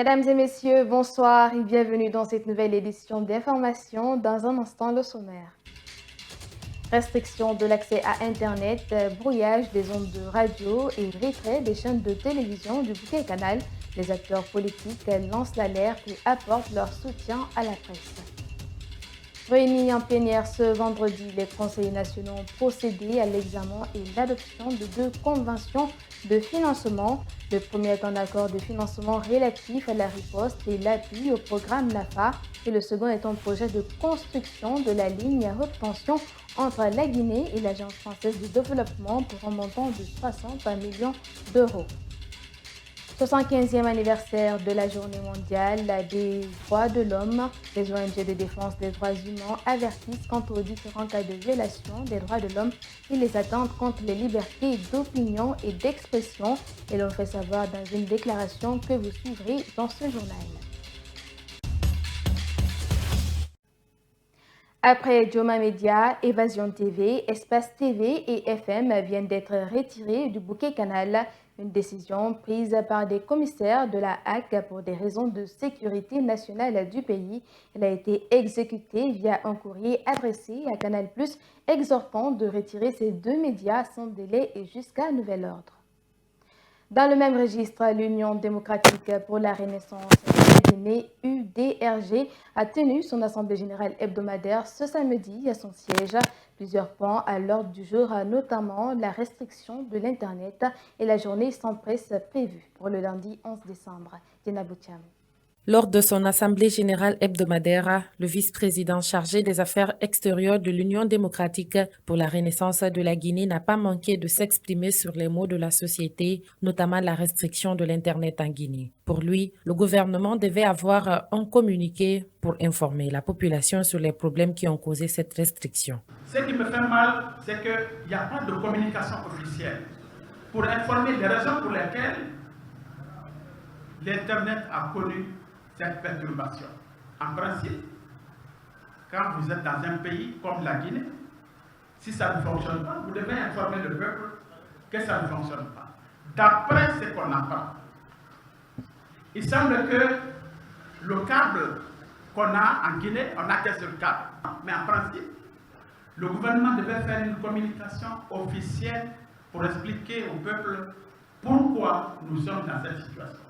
Mesdames et messieurs, bonsoir et bienvenue dans cette nouvelle édition d'information. Dans un instant, le sommaire. Restriction de l'accès à Internet, brouillage des ondes de radio et retrait des chaînes de télévision du bouquet canal. Les acteurs politiques lancent l'alerte et apportent leur soutien à la presse. Réunis en plénière ce vendredi, les conseillers nationaux ont procédé à l'examen et l'adoption de deux conventions de financement. Le premier est un accord de financement relatif à la riposte et l'appui au programme LAFA et le second est un projet de construction de la ligne à haute tension entre la Guinée et l'Agence française de développement pour un montant de 60 millions d'euros. 75e anniversaire de la Journée mondiale des droits de l'homme. Les ONG de défense des droits humains avertissent quant aux différents cas de violation des droits de l'homme et les attentes contre les libertés d'opinion et d'expression. Et l'on fait savoir dans une déclaration que vous suivrez dans ce journal. Après Joma Media, Évasion TV, Espace TV et FM viennent d'être retirés du bouquet canal. Une décision prise par des commissaires de la HAC pour des raisons de sécurité nationale du pays. Elle a été exécutée via un courrier adressé à Canal+, exhortant de retirer ces deux médias sans délai et jusqu'à nouvel ordre. Dans le même registre, l'Union démocratique pour la Renaissance de la Guinée, UDRG, a tenu son assemblée générale hebdomadaire ce samedi à son siège. Plusieurs points à l'ordre du jour, notamment la restriction de l'Internet et la journée sans presse prévue pour le lundi 11 décembre. Dina Boutiam. Lors de son assemblée générale hebdomadaire, le vice-président chargé des affaires extérieures de l'Union démocratique pour la Renaissance de la Guinée n'a pas manqué de s'exprimer sur les maux de la société, notamment la restriction de l'Internet en Guinée. Pour lui, le gouvernement devait avoir un communiqué pour informer la population sur les problèmes qui ont causé cette restriction. Ce qui me fait mal, c'est qu'il n'y a pas de communication officielle pour informer les raisons pour lesquelles l'Internet a connu cette perturbation. En principe, quand vous êtes dans un pays comme la Guinée, si ça ne fonctionne pas, vous devez informer le peuple que ça ne fonctionne pas. D'après ce qu'on apprend, il semble que le câble qu'on a en Guinée, on n'a qu'un seul câble. Mais en principe, le gouvernement devait faire une communication officielle pour expliquer au peuple pourquoi nous sommes dans cette situation.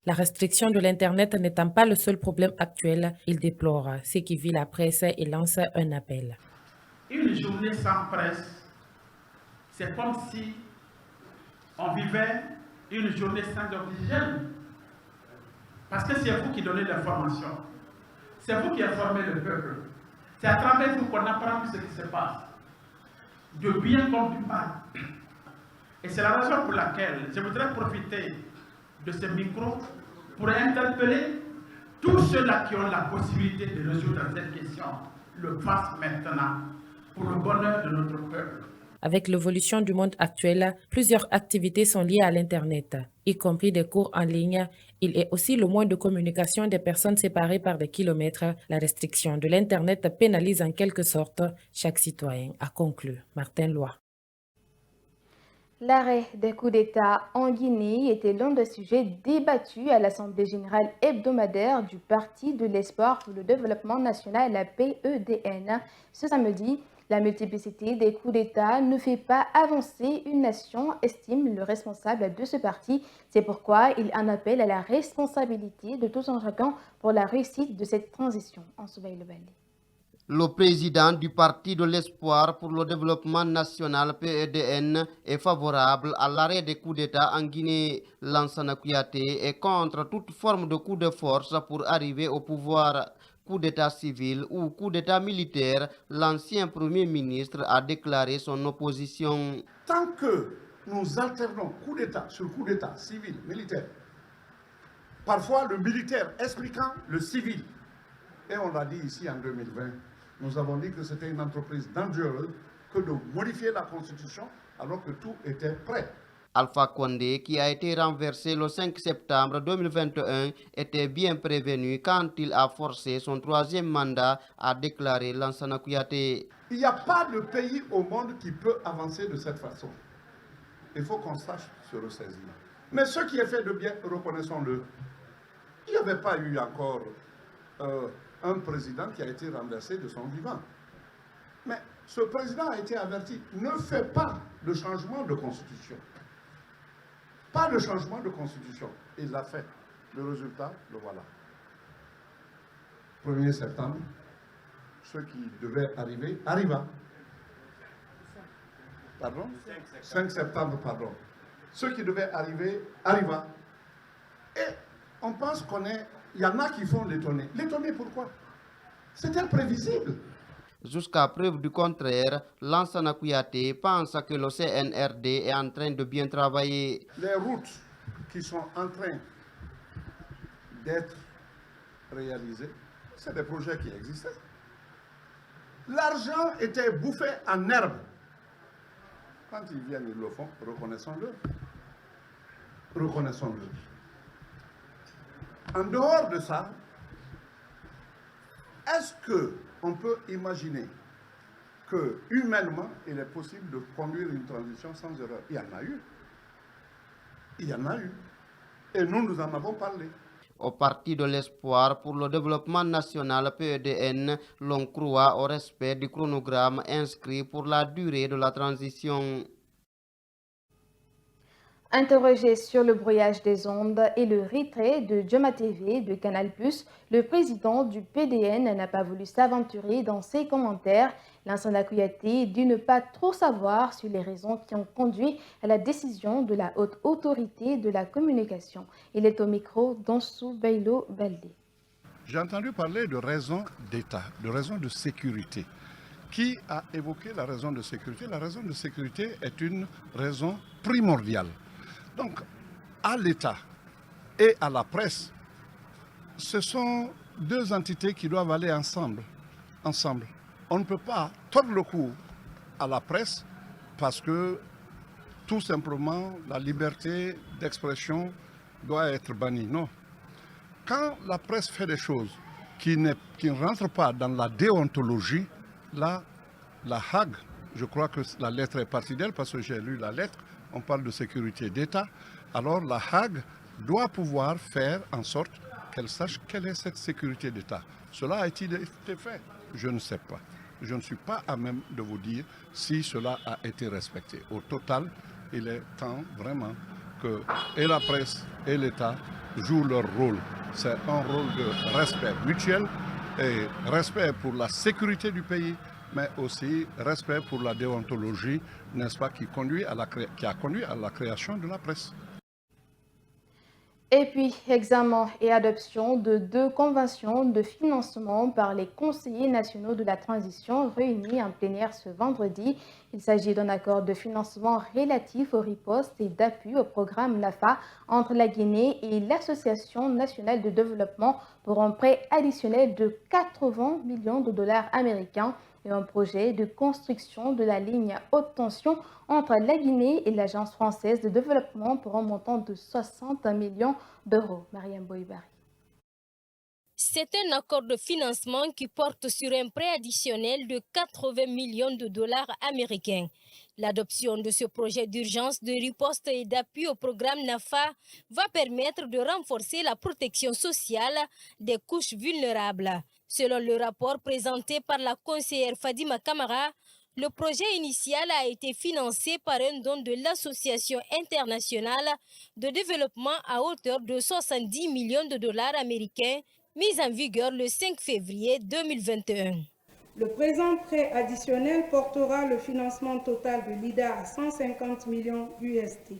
La restriction de l'Internet n'étant pas le seul problème actuel, il déplore ce qui vit la presse et lance un appel. Une journée sans presse, c'est comme si on vivait une journée sans oxygène. Parce que c'est vous qui donnez l'information. C'est vous qui informez le peuple. C'est à travers vous qu'on apprend ce qui se passe. De bien comme du mal. Et c'est la raison pour laquelle je voudrais profiter de ce micro pour interpeller tous ceux-là qui ont la possibilité de résoudre cette question, le fassent maintenant pour le bonheur de notre peuple. Avec l'évolution du monde actuel, plusieurs activités sont liées à l'Internet, y compris des cours en ligne. Il est aussi le moyen de communication des personnes séparées par des kilomètres. La restriction de l'Internet pénalise en quelque sorte chaque citoyen, a conclu Martin Loy. L'arrêt des coups d'État en Guinée était l'un des sujets débattus à l'Assemblée générale hebdomadaire du Parti de l'Espoir pour le développement national, la PEDN. Ce samedi, la multiplicité des coups d'État ne fait pas avancer une nation, estime le responsable de ce parti. C'est pourquoi il en appelle à la responsabilité de tous en chacun pour la réussite de cette transition. En Le président du Parti de l'Espoir pour le développement national PEDN est favorable à l'arrêt des coups d'État en Guinée. Lansana Kouyaté est contre toute forme de coup de force pour arriver au pouvoir. Coup d'État civil ou coup d'État militaire, l'ancien Premier ministre a déclaré son opposition. Tant que nous alternons coup d'État sur coup d'État civil, militaire, parfois le militaire expliquant le civil, et on l'a dit ici en 2020, nous avons dit que c'était une entreprise dangereuse que de modifier la Constitution alors que tout était prêt. Alpha Condé, qui a été renversé le 5 septembre 2021, était bien prévenu quand il a forcé son troisième mandat, a déclaré Lansana Kouyaté. Il n'y a pas de pays au monde qui peut avancer de cette façon. Il faut qu'on sache se ressaisir. Mais ce qui est fait de bien, reconnaissons-le. Il n'y avait pas eu encore un président qui a été renversé de son vivant. Mais ce président a été averti, ne fais pas de changement de constitution. Pas de changement de constitution. Il l'a fait. Le résultat, le voilà. 1er septembre, ce qui devait arriver, arriva. Pardon? 5 septembre, pardon. Ce qui devait arriver, arriva. Et on pense qu'on est... Il y en a qui font l'étonner. L'étonner pourquoi? C'était prévisible. Jusqu'à preuve du contraire, Lansana Kouyaté pense que le CNRD est en train de bien travailler. Les routes qui sont en train d'être réalisées, c'est des projets qui existaient. L'argent était bouffé en herbe. Quand ils viennent, ils le font, reconnaissons-le. Reconnaissons-le. En dehors de ça, est-ce qu'on peut imaginer que, humainement, il est possible de conduire une transition sans erreur? Il y en a eu. Il y en a eu. Et nous en avons parlé. Au Parti de l'Espoir pour le développement national PEDN, l'on croit au respect du chronogramme inscrit pour la durée de la transition. Interrogé sur le brouillage des ondes et le retrait de Joma TV de Canal+, le président du PDN n'a pas voulu s'aventurer dans ses commentaires. Lansana Kouyaté dit ne pas trop savoir sur les raisons qui ont conduit à la décision de la haute autorité de la communication. Il est au micro d'Onsou Bailo Baldé. J'ai entendu parler de raisons d'État, de raisons de sécurité. Qui a évoqué la raison de sécurité? La raison de sécurité est une raison primordiale. Donc, à l'État et à la presse, ce sont deux entités qui doivent aller ensemble. On ne peut pas tordre le cou à la presse parce que, tout simplement, la liberté d'expression doit être bannie. Non. Quand la presse fait des choses qui ne rentrent pas dans la déontologie, là, la Hague, je crois que la lettre est partie d'elle parce que j'ai lu la lettre, on parle de sécurité d'État, alors la Hague doit pouvoir faire en sorte qu'elle sache quelle est cette sécurité d'État. Cela a-t-il été fait? Je ne sais pas. Je ne suis pas à même de vous dire si cela a été respecté. Au total, il est temps vraiment que et la presse et l'État jouent leur rôle. C'est un rôle de respect mutuel et respect pour la sécurité du pays, mais aussi respect pour la déontologie, n'est-ce pas, qui a conduit à la création de la presse. Et puis, examen et adoption de 2 conventions de financement par les conseillers nationaux de la transition réunis en plénière ce vendredi. Il s'agit d'un accord de financement relatif aux ripostes et d'appui au programme NAFA entre la Guinée et l'Association nationale de développement pour un prêt additionnel de 80 millions de dollars américains et un projet de construction de la ligne à haute tension entre la Guinée et l'Agence française de développement pour un montant de 60 millions d'euros. Mariam Boibari. C'est un accord de financement qui porte sur un prêt additionnel de 80 millions de dollars américains. L'adoption de ce projet d'urgence de riposte et d'appui au programme NAFA va permettre de renforcer la protection sociale des couches vulnérables. Selon le rapport présenté par la conseillère Fadima Kamara, le projet initial a été financé par un don de l'Association internationale de développement à hauteur de 70 millions de dollars américains, mis en vigueur le 5 février 2021. Le présent prêt additionnel portera le financement total de l'IDA à 150 millions USD.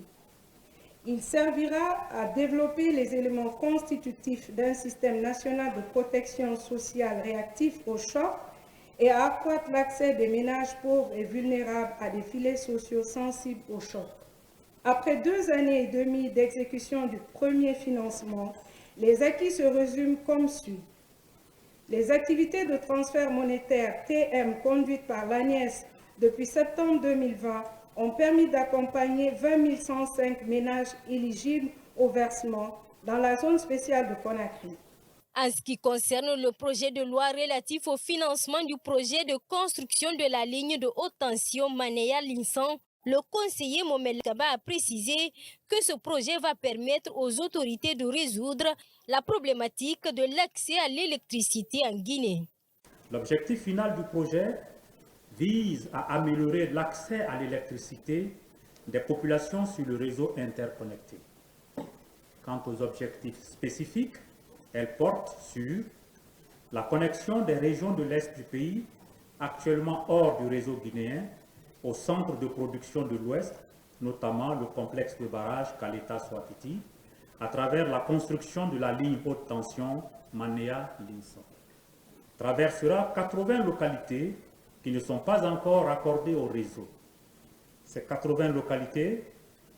Il servira à développer les éléments constitutifs d'un système national de protection sociale réactif au choc et à accroître l'accès des ménages pauvres et vulnérables à des filets sociaux sensibles au choc. Après 2 années et demie d'exécution du premier financement, les acquis se résument comme suit. Les activités de transfert monétaire TM conduites par l'ANIES depuis septembre 2020 ont permis d'accompagner 20 105 ménages éligibles au versement dans la zone spéciale de Conakry. En ce qui concerne le projet de loi relatif au financement du projet de construction de la ligne de haute tension Manéa-Linsan, Le conseiller Mohamed Kaba a précisé que ce projet va permettre aux autorités de résoudre la problématique de l'accès à l'électricité en Guinée. L'objectif final du projet vise à améliorer l'accès à l'électricité des populations sur le réseau interconnecté. Quant aux objectifs spécifiques, elles portent sur la connexion des régions de l'Est du pays, actuellement hors du réseau guinéen, au centre de production de l'Ouest, notamment le complexe de barrage Kaleta-Swatiti, à travers la construction de la ligne haute tension Manéa-Linson. Traversera 80 localités qui ne sont pas encore raccordées au réseau. Ces 80 localités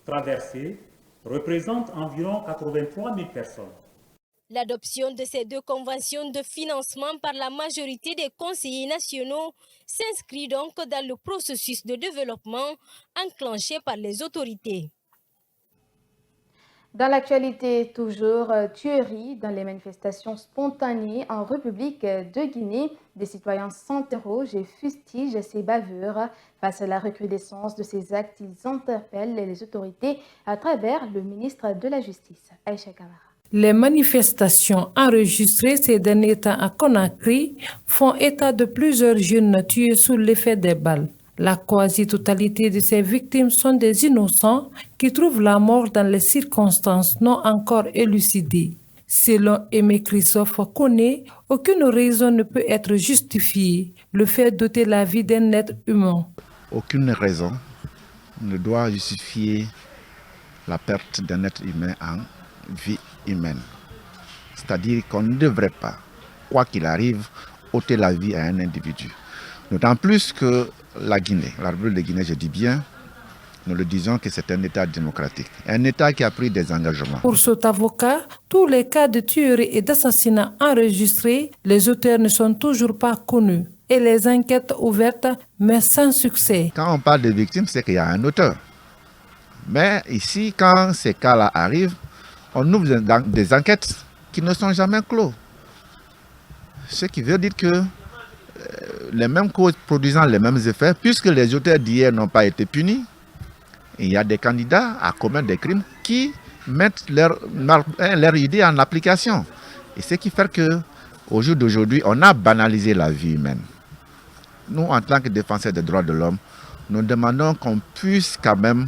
traversées représentent environ 83 000 personnes. L'adoption de ces deux conventions de financement par la majorité des conseillers nationaux s'inscrit donc dans le processus de développement enclenché par les autorités. Dans l'actualité, toujours tuerie dans les manifestations spontanées en République de Guinée. Des citoyens s'interrogent et fustigent ces bavures. Face à la recrudescence de ces actes, ils interpellent les autorités à travers le ministre de la Justice, Aïcha Kamara. Les manifestations enregistrées ces derniers temps à Conakry font état de plusieurs jeunes tués sous l'effet des balles. La quasi-totalité de ces victimes sont des innocents qui trouvent la mort dans les circonstances non encore élucidées. Selon Aimé Christophe Koné, aucune raison ne peut être justifiée le fait d'ôter la vie d'un être humain. Aucune raison ne doit justifier la perte d'un être humain en vie humaine. C'est-à-dire qu'on ne devrait pas, quoi qu'il arrive, ôter la vie à un individu. D'autant plus que la Guinée, la République de Guinée, je dis bien, nous le disons que c'est un État démocratique, un État qui a pris des engagements. Pour cet avocat, tous les cas de tuerie et d'assassinat enregistrés, les auteurs ne sont toujours pas connus et les enquêtes ouvertes, mais sans succès. Quand on parle de victimes, c'est qu'il y a un auteur. Mais ici, quand ces cas-là arrivent, on ouvre des enquêtes qui ne sont jamais clos. Ce qui veut dire que les mêmes causes produisant les mêmes effets, puisque les auteurs d'hier n'ont pas été punis, il y a des candidats à commettre des crimes qui mettent leur idée en application. Et ce qui fait qu'au jour d'aujourd'hui, on a banalisé la vie humaine. Nous, en tant que défenseurs des droits de l'homme, nous demandons qu'on puisse quand même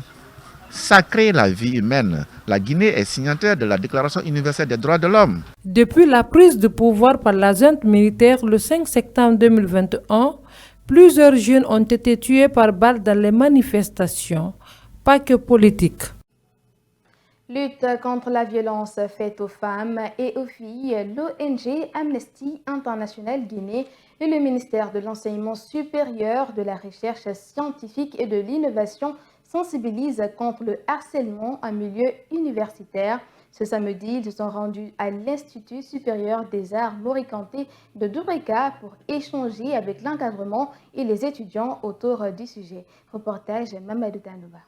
sacrer la vie humaine. La Guinée est signataire de la Déclaration universelle des droits de l'homme. Depuis la prise de pouvoir par la junte militaire le 5 septembre 2021, plusieurs jeunes ont été tués par balle dans les manifestations, pas que politiques. Lutte contre la violence faite aux femmes et aux filles, l'ONG Amnesty International Guinée et le ministère de l'Enseignement supérieur, de la Recherche scientifique et de l'Innovation sensibilisent contre le harcèlement en milieu universitaire. Ce samedi, ils se sont rendus à l'Institut supérieur des arts Morikanté de Doureka pour échanger avec l'encadrement et les étudiants autour du sujet. Reportage Mamadou Danouba.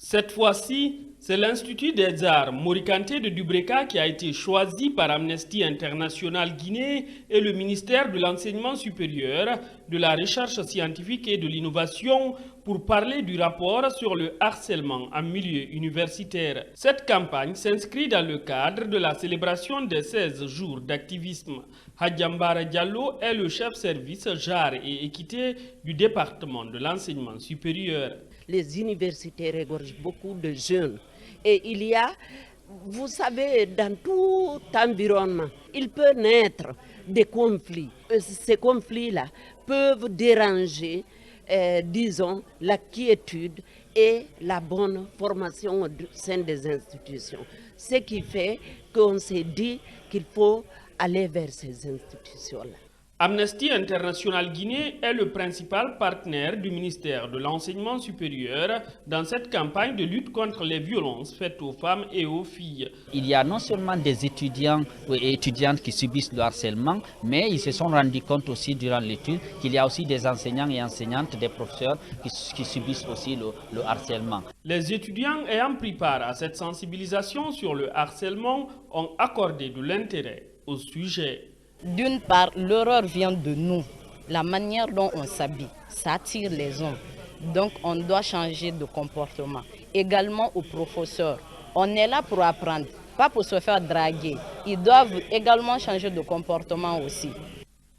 Cette fois-ci, c'est l'Institut des arts Morikanté de Dubreka qui a été choisi par Amnesty International Guinée et le ministère de l'Enseignement supérieur, de la Recherche scientifique et de l'Innovation pour parler du rapport sur le harcèlement en milieu universitaire. Cette campagne s'inscrit dans le cadre de la célébration des 16 jours d'activisme. Hadjambara Diallo est le chef service genre et équité du département de l'enseignement supérieur. Les universités regorgent beaucoup de jeunes. Et il y a, vous savez, dans tout environnement, il peut naître des conflits. Ces conflits-là peuvent déranger, disons, la quiétude et la bonne formation au sein des institutions. Ce qui fait qu'on s'est dit qu'il faut aller vers ces institutions-là. Amnesty International Guinée est le principal partenaire du ministère de l'Enseignement supérieur dans cette campagne de lutte contre les violences faites aux femmes et aux filles. Il y a non seulement des étudiants et étudiantes qui subissent le harcèlement, mais ils se sont rendus compte aussi durant l'étude qu'il y a aussi des enseignants et enseignantes, des professeurs qui subissent aussi le harcèlement. Les étudiants ayant pris part à cette sensibilisation sur le harcèlement ont accordé de l'intérêt au sujet. D'une part, l'horreur vient de nous. La manière dont on s'habille, ça attire les hommes. Donc on doit changer de comportement. Également aux professeurs, on est là pour apprendre, pas pour se faire draguer. Ils doivent également changer de comportement aussi.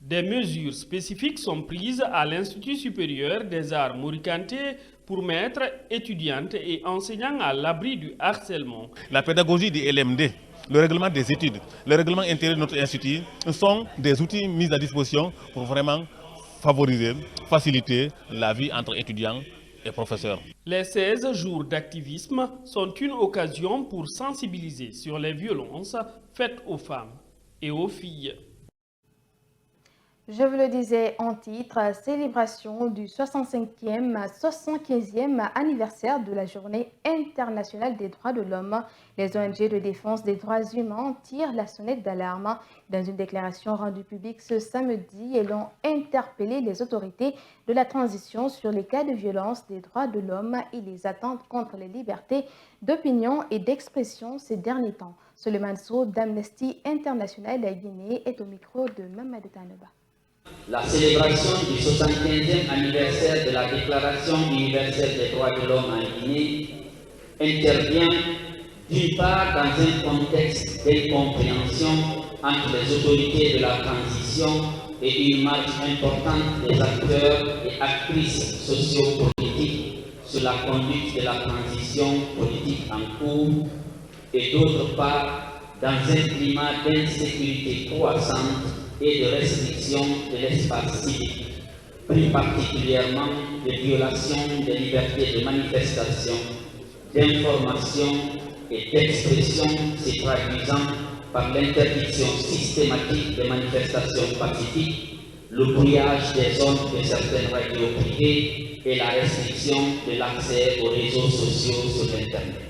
Des mesures spécifiques sont prises à l'Institut supérieur des arts Morikanté pour mettre étudiantes et enseignants à l'abri du harcèlement. La pédagogie du LMD, le règlement des études, le règlement intérieur de notre institut sont des outils mis à disposition pour vraiment favoriser, faciliter la vie entre étudiants et professeurs. Les 16 jours d'activisme sont une occasion pour sensibiliser sur les violences faites aux femmes et aux filles. Je vous le disais en titre, célébration du 75e anniversaire de la Journée internationale des droits de l'homme. Les ONG de défense des droits humains tirent la sonnette d'alarme. Dans une déclaration rendue publique ce samedi, elles ont interpellé les autorités de la transition sur les cas de violence des droits de l'homme et les attentes contre les libertés d'opinion et d'expression ces derniers temps. Suleiman Sow d'Amnesty International à Guinée est au micro de Mamadou Taneba. La célébration du 75e anniversaire de la Déclaration universelle des droits de l'homme en Guinée intervient d'une part dans un contexte d'incompréhension entre les autorités de la transition et une marche importante des acteurs et actrices sociopolitiques sur la conduite de la transition politique en cours, et d'autre part dans un climat d'insécurité croissante et de restriction de l'espace civique, plus particulièrement de violations des libertés de manifestation, d'information et d'expression se traduisant par l'interdiction systématique des manifestations pacifiques, le brouillage des zones de certaines radios privées et la restriction de l'accès aux réseaux sociaux sur l'Internet.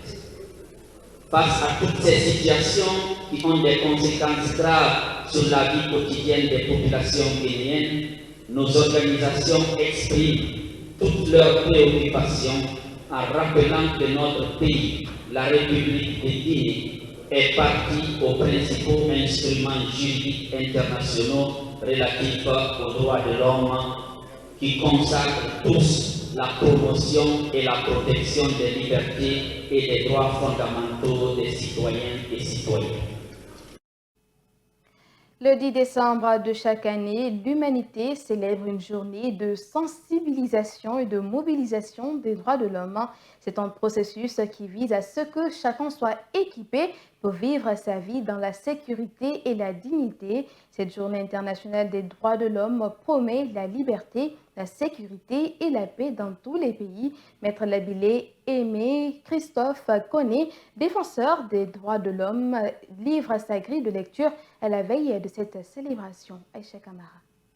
Face à toutes ces situations qui ont des conséquences graves sur la vie quotidienne des populations guinéennes, nos organisations expriment toutes leurs préoccupations en rappelant que notre pays, la République de Guinée, est partie aux principaux instruments juridiques internationaux relatifs aux droits de l'homme qui consacrent tous la promotion et la protection des libertés et des droits fondamentaux des citoyens et citoyennes. Le 10 décembre de chaque année, l'humanité célèbre une journée de sensibilisation et de mobilisation des droits de l'homme. C'est un processus qui vise à ce que chacun soit équipé pour vivre sa vie dans la sécurité et la dignité. Cette journée internationale des droits de l'homme promet la liberté, la sécurité et la paix dans tous les pays. Maître Labilé Aimé Christophe Koné, défenseur des droits de l'homme, livre sa grille de lecture à la veille de cette célébration. Aïcha Kamara.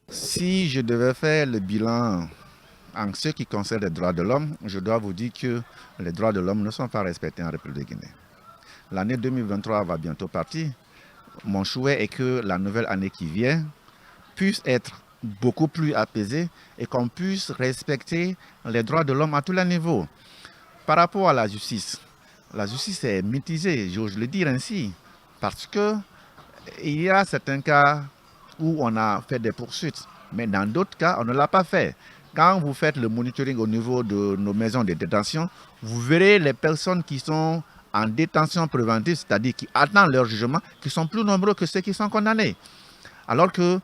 Si je devais faire le bilan en ce qui concerne les droits de l'homme, je dois vous dire que les droits de l'homme ne sont pas respectés en République de Guinée. L'année 2023 va bientôt partir. Mon souhait est que la nouvelle année qui vient puisse être beaucoup plus apaisée et qu'on puisse respecter les droits de l'homme à tous les niveaux. Par rapport à la justice est mitigée, j'ose le dire ainsi, parce que il y a certains cas où on a fait des poursuites, mais dans d'autres cas, on ne l'a pas fait. Quand vous faites le monitoring au niveau de nos maisons de détention, vous verrez les personnes qui sont en détention préventive, c'est-à-dire qui attendent leur jugement, qui sont plus nombreux que ceux qui sont condamnés. Alors que,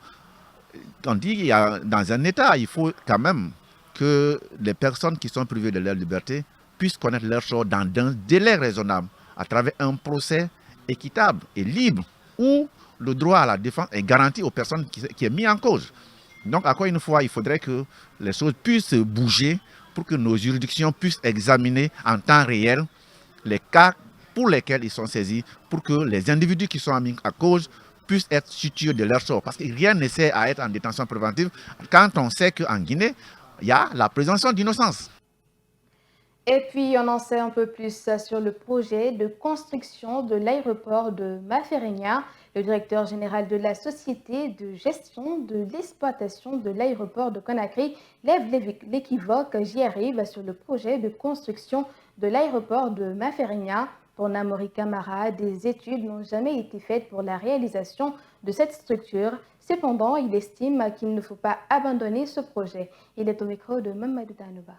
on dit qu'il y a, dans un État, il faut quand même que les personnes qui sont privées de leur liberté puissent connaître leur chose dans un délai raisonnable, à travers un procès équitable et libre, où le droit à la défense est garanti aux personnes qui est mis en cause. Donc, encore une fois, il faudrait que les choses puissent bouger pour que nos juridictions puissent examiner en temps réel les cas pour lesquels ils sont saisis, pour que les individus qui sont mis en cause puissent être situés de leur sort. Parce que rien ne sert à être en détention préventive quand on sait qu'en Guinée, il y a la présomption d'innocence. Et puis, on en sait un peu plus sur le projet de construction de l'aéroport de Mafereña. Le directeur général de la Société de gestion de l'exploitation de l'aéroport de Conakry lève l'équivoque. J'y arrive sur le projet de construction de l'aéroport de Mafereña. Pour Namori Camara, des études n'ont jamais été faites pour la réalisation de cette structure. Cependant, il estime qu'il ne faut pas abandonner ce projet. Il est au micro de Mamadou Tanouba.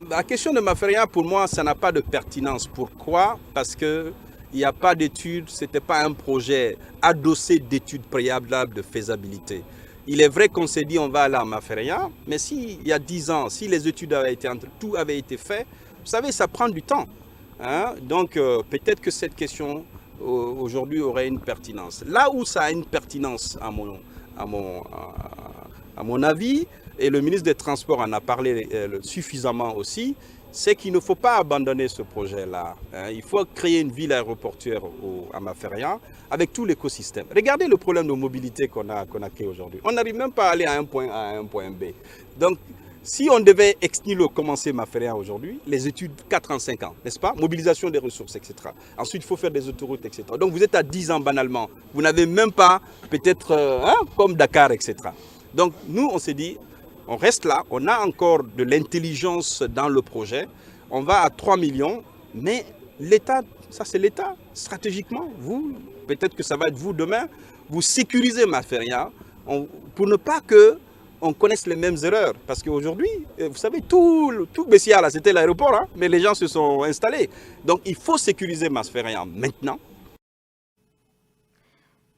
La question de Maferia, pour moi, ça n'a pas de pertinence. Pourquoi? Parce qu'il n'y a pas d'études, ce n'était pas un projet adossé d'études préalables de faisabilité. Il est vrai qu'on s'est dit on va aller à Maferia, mais s'il y a 10 ans, si les études avaient été, tout avait été fait, vous savez, ça prend du temps. Hein? Donc peut-être que cette question aujourd'hui aurait une pertinence. Là où ça a une pertinence à mon avis, et le ministre des Transports en a parlé suffisamment aussi, c'est qu'il ne faut pas abandonner ce projet-là. Il faut créer une ville aéroportuaire à Maferia avec tout l'écosystème. Regardez le problème de mobilité qu'on a créé aujourd'hui. On n'arrive même pas à aller à un point A à un point B. Donc, si on devait ex nihilo commencer Maferia aujourd'hui, les études 4 ans, 5 ans, n'est-ce pas? Mobilisation des ressources, etc. Ensuite, il faut faire des autoroutes, etc. Donc, vous êtes à 10 ans banalement. Vous n'avez même pas, peut-être, comme Dakar, etc. Donc, nous, on s'est dit, on reste là, on a encore de l'intelligence dans le projet. On va à 3 millions, mais l'État, ça c'est l'État, stratégiquement, vous, peut-être que ça va être vous demain, vous sécurisez Maferia pour ne pas qu'on connaisse les mêmes erreurs. Parce qu'aujourd'hui, vous savez, tout Bessia, là, c'était l'aéroport, hein, mais les gens se sont installés. Donc il faut sécuriser Maferia maintenant.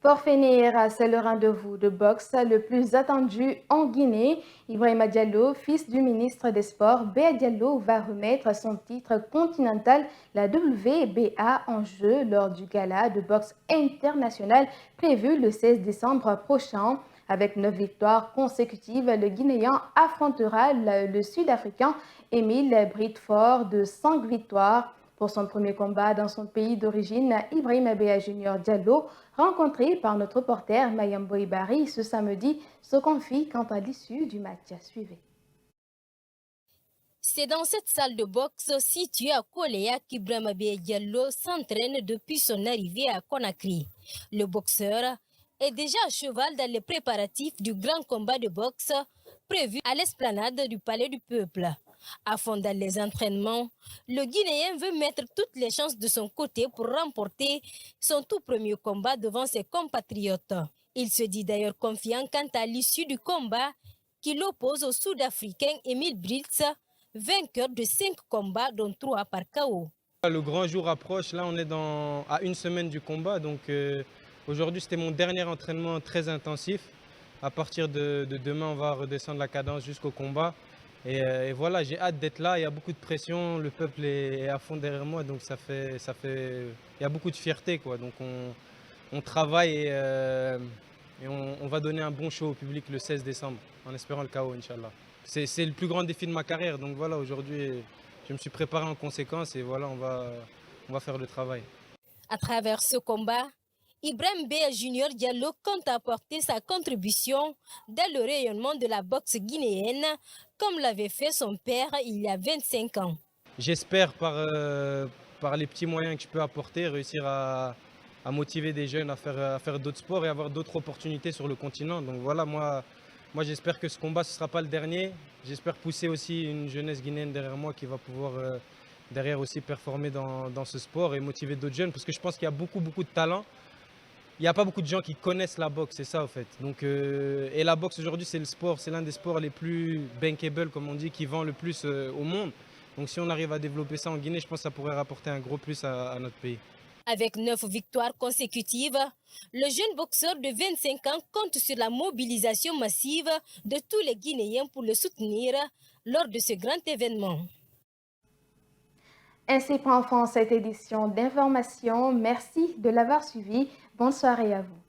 Pour finir, c'est le rendez-vous de boxe le plus attendu en Guinée. Ibrahima Diallo, fils du ministre des Sports, Béa Diallo, va remettre son titre continental, la WBA, en jeu lors du gala de boxe international prévu le 16 décembre prochain. Avec 9 victoires consécutives, le Guinéen affrontera le Sud-Africain Emile Bridford de 5 victoires. Pour son premier combat dans son pays d'origine, Ibrahima Béa Junior Diallo, rencontré par notre reporter Mayambo Ibari ce samedi, se confie quant à l'issue du match. Suivez. C'est dans cette salle de boxe située à Koléa qu'Ibrahima Béa Diallo s'entraîne depuis son arrivée à Conakry. Le boxeur est déjà à cheval dans les préparatifs du grand combat de boxe prévu à l'esplanade du Palais du Peuple. À fond dans les entraînements, le Guinéen veut mettre toutes les chances de son côté pour remporter son tout premier combat devant ses compatriotes. Il se dit d'ailleurs confiant quant à l'issue du combat qui l'oppose au Sud-Africain Emile Bridford, vainqueur de 5 combats dont 3 par KO. Le grand jour approche, là on est à une semaine du combat, donc aujourd'hui c'était mon dernier entraînement très intensif. À partir de demain on va redescendre la cadence jusqu'au combat. Et voilà, j'ai hâte d'être là, il y a beaucoup de pression, le peuple est à fond derrière moi, donc il y a beaucoup de fierté, quoi. Donc on travaille et on va donner un bon show au public le 16 décembre, en espérant le KO, Inch'Allah. C'est le plus grand défi de ma carrière, donc voilà, aujourd'hui je me suis préparé en conséquence et voilà, on va faire le travail. À travers ce combat, Ibrahima Béa Junior Diallo compte apporter sa contribution dans le rayonnement de la boxe guinéenne, comme l'avait fait son père il y a 25 ans. J'espère par les petits moyens que je peux apporter, réussir à motiver des jeunes à faire d'autres sports et avoir d'autres opportunités sur le continent. Donc voilà, moi j'espère que ce combat ce ne sera pas le dernier. J'espère pousser aussi une jeunesse guinéenne derrière moi qui va pouvoir derrière aussi performer dans ce sport et motiver d'autres jeunes, parce que je pense qu'il y a beaucoup de talent. Il n'y a pas beaucoup de gens qui connaissent la boxe, c'est ça en fait. Donc, et la boxe aujourd'hui c'est l'un des sports les plus bankable comme on dit, qui vend le plus au monde. Donc si on arrive à développer ça en Guinée, je pense que ça pourrait rapporter un gros plus à notre pays. Avec 9 victoires consécutives, le jeune boxeur de 25 ans compte sur la mobilisation massive de tous les Guinéens pour le soutenir lors de ce grand événement. Ainsi prend fin cette édition d'information. Merci de l'avoir suivi. Bonne soirée à vous.